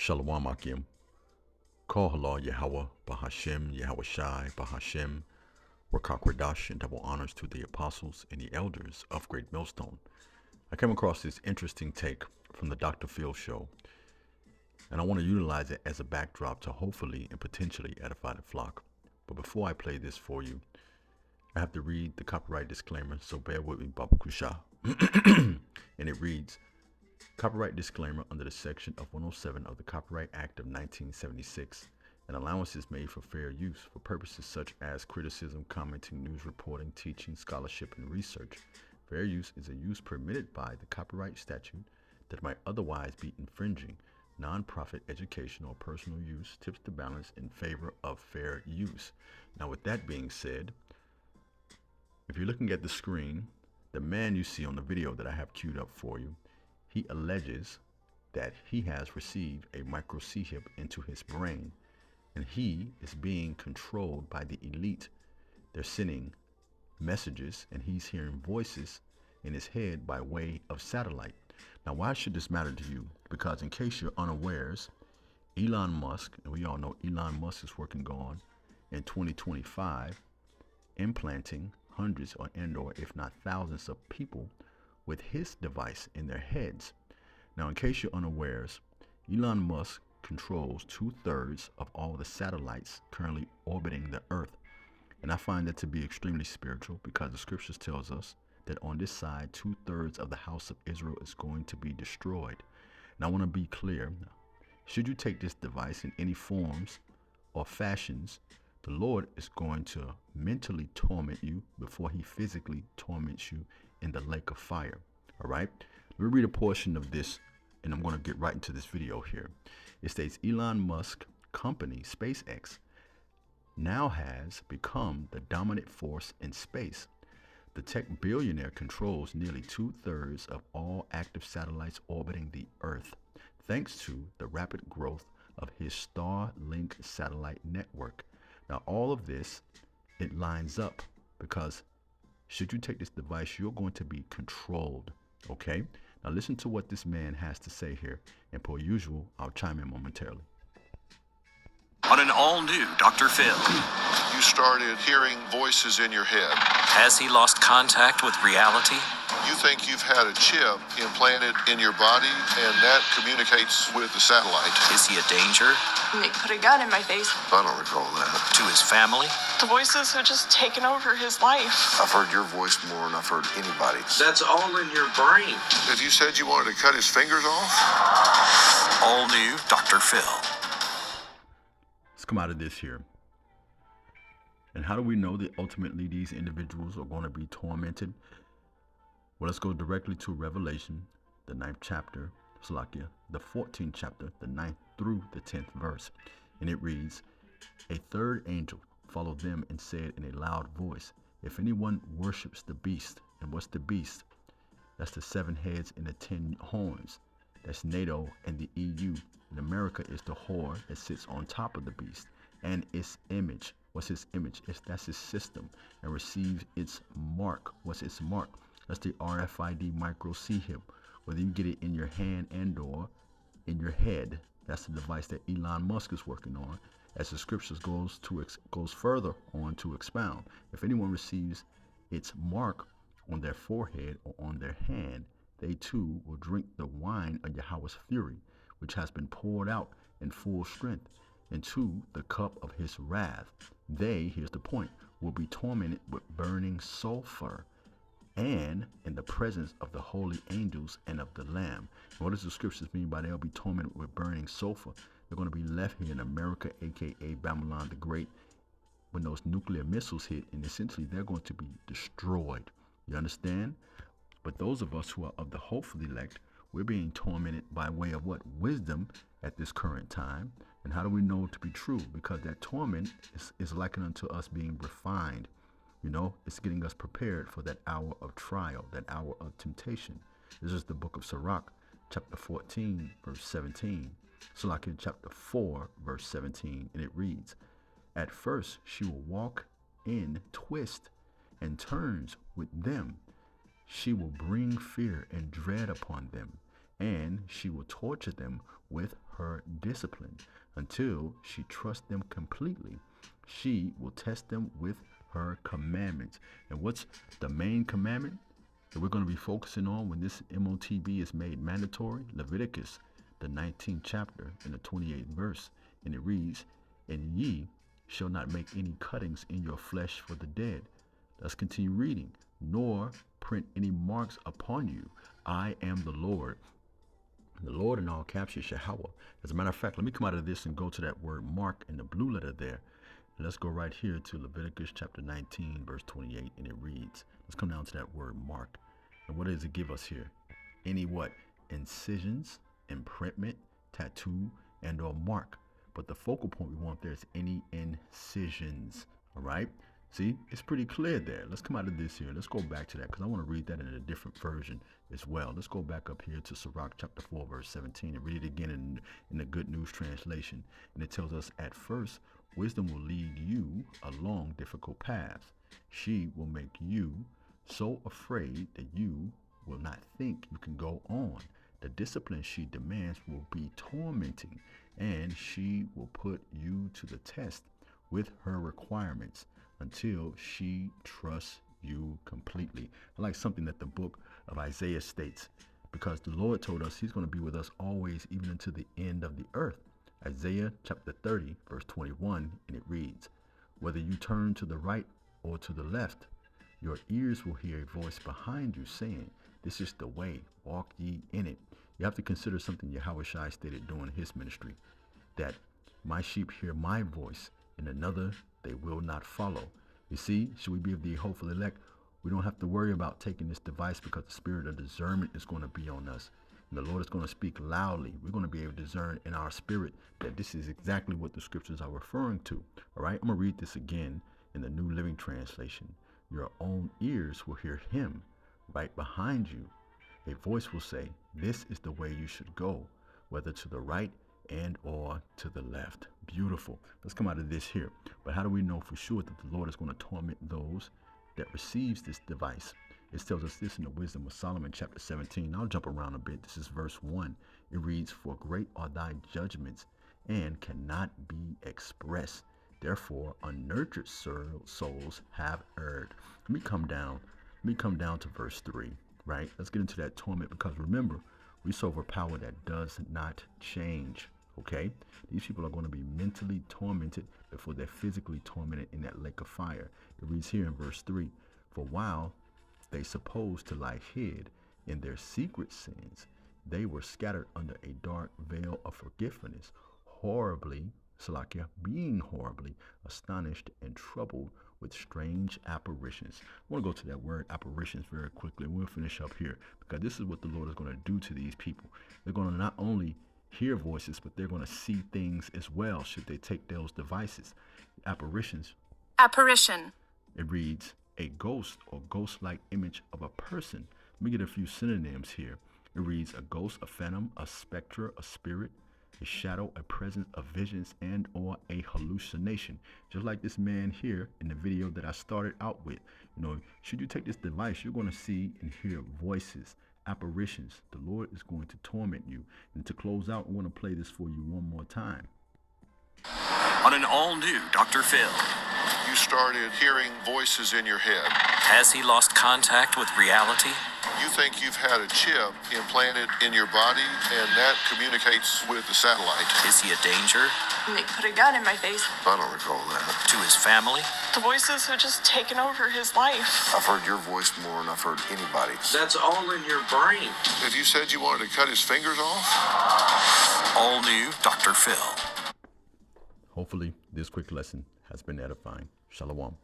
Shalom Akim. Call Halal Yahweh, Bahashem, Yahweh Shai, Bahashem, Rakakwadash, and double honors to the apostles and the elders of Great Millstone. I came across this interesting take from the Dr. Phil show, and I want to utilize it as a backdrop to hopefully and potentially edify the flock. But before I play this for you, I have to read the copyright disclaimer, so bear with me, Baba Kusha. And it reads, copyright disclaimer under the section of 107 of the Copyright Act of 1976. An allowance is made for fair use for purposes such as criticism, commenting, news reporting, teaching, scholarship, and research. Fair use is a use permitted by the copyright statute that might otherwise be infringing. Non-profit educational or personal use tips the balance in favor of fair use. Now, with that being said, if you're looking at the screen, the man you see on the video that I have queued up for you, he alleges that he has received a microchip into his brain, and he is being controlled by the elite. They're sending messages, and he's hearing voices in his head by way of satellite. Now, why should this matter to you? Because in case you're unawares, Elon Musk, and we all know Elon Musk is working on in 2025, implanting hundreds or if not thousands of people with his device in their heads. Now, in case you're unawares, Elon Musk controls 2/3 of all the satellites currently orbiting the Earth. And I find that to be extremely spiritual because the scriptures tells us that on this side, 2/3 of the house of Israel is going to be destroyed. And I want to be clear, should you take this device in any forms or fashions, the Lord is going to mentally torment you before he physically torments you in the lake of fire. All right? Let me read a portion of this, and I'm going to get right into this video here. It states, Elon Musk company, SpaceX, now has become the dominant force in space. The tech billionaire controls nearly 2/3 of all active satellites orbiting the Earth, thanks to the rapid growth of his Starlink satellite network. Now, all of this, it lines up because should you take this device, you're going to be controlled. Okay? Now, listen to what this man has to say here. And per usual, I'll chime in momentarily. On an all-new Dr. Phil. You started hearing voices in your head. Has he lost contact with reality? You think you've had a chip implanted in your body, and that communicates with the satellite. Is he a danger? They put a gun in my face. I don't recall that. To his family? The voices have just taken over his life. I've heard your voice more than I've heard anybody's. That's all in your brain. If you said you wanted to cut his fingers off? All new Dr. Phil. Let's come out of this here. And how do we know that ultimately these individuals are going to be tormented? Well, let's go directly to Revelation, the 9th chapter, Salakia, the 14th chapter, the 9th through the 10th verse. And it reads, a third angel followed them and said in a loud voice, if anyone worships the beast, and what's the beast? That's the 7 heads and the 10 horns. That's NATO and the EU. In America is the whore that sits on top of the beast and its image. What's his image? That's his system, and receives its mark. What's its mark? That's the RFID microchip. Whether you get it in your hand and or in your head, that's the device that Elon Musk is working on. As the scriptures goes further on to expound, if anyone receives its mark on their forehead or on their hand, they too will drink the wine of Yahweh's fury, which has been poured out in full strength into the cup of his wrath. They, here's the point, will be tormented with burning sulfur and in the presence of the holy angels and of the Lamb. And what does the scriptures mean by they'll be tormented with burning sulfur? They're going to be left here in America, aka Babylon the Great, when those nuclear missiles hit, and essentially they're going to be destroyed. You understand? But those of us who are of the hopeful elect, we're being tormented by way of what? Wisdom at this current time. And how do we know it to be true? Because that torment is likened unto us being refined. You know, it's getting us prepared for that hour of trial, that hour of temptation. This is the book of Sirach, chapter 14, verse 17. Salakia, chapter 4, verse 17. And it reads, at first she will walk in twist and turns with them. She will bring fear and dread upon them, and she will torture them with her discipline until she trusts them completely. She will test them with her commandments. And what's the main commandment that we're going to be focusing on when this MOTB is made mandatory? Leviticus, the 19th chapter and the 28th verse. And it reads, "And ye shall not make any cuttings in your flesh for the dead." Let's continue reading. "Nor print any marks upon you. I am the Lord." The Lord in all caps is Yahweh. As a matter of fact, let me come out of this and go to that word mark in the blue letter there. And let's go right here to Leviticus chapter 19, verse 28, and it reads, let's come down to that word mark. And what does it give us here? Any what? Incisions, imprintment, tattoo, and or mark. But the focal point we want there is any incisions. All right? See, it's pretty clear there. Let's come out of this here. Let's go back to that because I want to read that in a different version as well. Let's go back up here to Sirach chapter 4, verse 17 and read it again in the Good News Translation. And it tells us, "At first, wisdom will lead you along difficult paths. She will make you so afraid that you will not think you can go on. The discipline she demands will be tormenting, and she will put you to the test with her requirements until she trusts you completely." I like something that the book of Isaiah states, because the Lord told us he's going to be with us always, even unto the end of the earth. Isaiah chapter 30, verse 21, and it reads, "Whether you turn to the right or to the left, your ears will hear a voice behind you saying, 'This is the way, walk ye in it.'" You have to consider something Yahweh Shai stated during his ministry, that "my sheep hear my voice, and another they will not follow." You see, should we be of the hopeful elect, we don't have to worry about taking this device, because the spirit of discernment is going to be on us. And the Lord is going to speak loudly. We're going to be able to discern in our spirit that this is exactly what the scriptures are referring to. All right, I'm going to read this again in the New Living Translation. "Your own ears will hear him right behind you. A voice will say, 'This is the way you should go, whether to the right and or to the left.'" Beautiful. Let's come out of this here. But how do we know for sure that the Lord is going to torment those that receives this device? It tells us this in the Wisdom of Solomon chapter 17. I'll jump around a bit. This is verse 1. It reads, "For great are thy judgments and cannot be expressed. Therefore unnurtured souls have erred." Let me come down to verse 3. Right? Let's get into that torment, because remember, we serve a power that does not change. Okay? These people are going to be mentally tormented before they're physically tormented in that lake of fire. It reads here in verse 3, "For while they supposed to lie hid in their secret sins, they were scattered under a dark veil of forgetfulness, being horribly astonished and troubled with strange apparitions." I want to go to that word apparitions very quickly, and we'll finish up here, because this is what the Lord is going to do to these people. They're going to not only hear voices, but they're going to see things as well, should they take those devices. Apparitions. Apparition. It reads, "A ghost or ghost-like image of a person." Let me get a few synonyms here. It reads, a ghost, a phantom, a spectre, a spirit, a shadow, a presence, a visions, and or a hallucination. Just like this man here in the video that I started out with. You know, should you take this device, you're going to see and hear voices, apparitions. The Lord is going to torment you. And to close out, I want to play this for you one more time. On an all-new Dr. Phil. You started hearing voices in your head. Has he lost contact with reality? You think you've had a chip implanted in your body, and that communicates with the satellite. Is he a danger And they put a gun in my face. I don't recall that. to his family? The voices have just taken over his life. I've heard your voice more than I've heard anybody's. That's all in your brain. If you said you wanted to cut his fingers off? All new Dr. Phil. Hopefully, this quick lesson has been edifying. Shalom.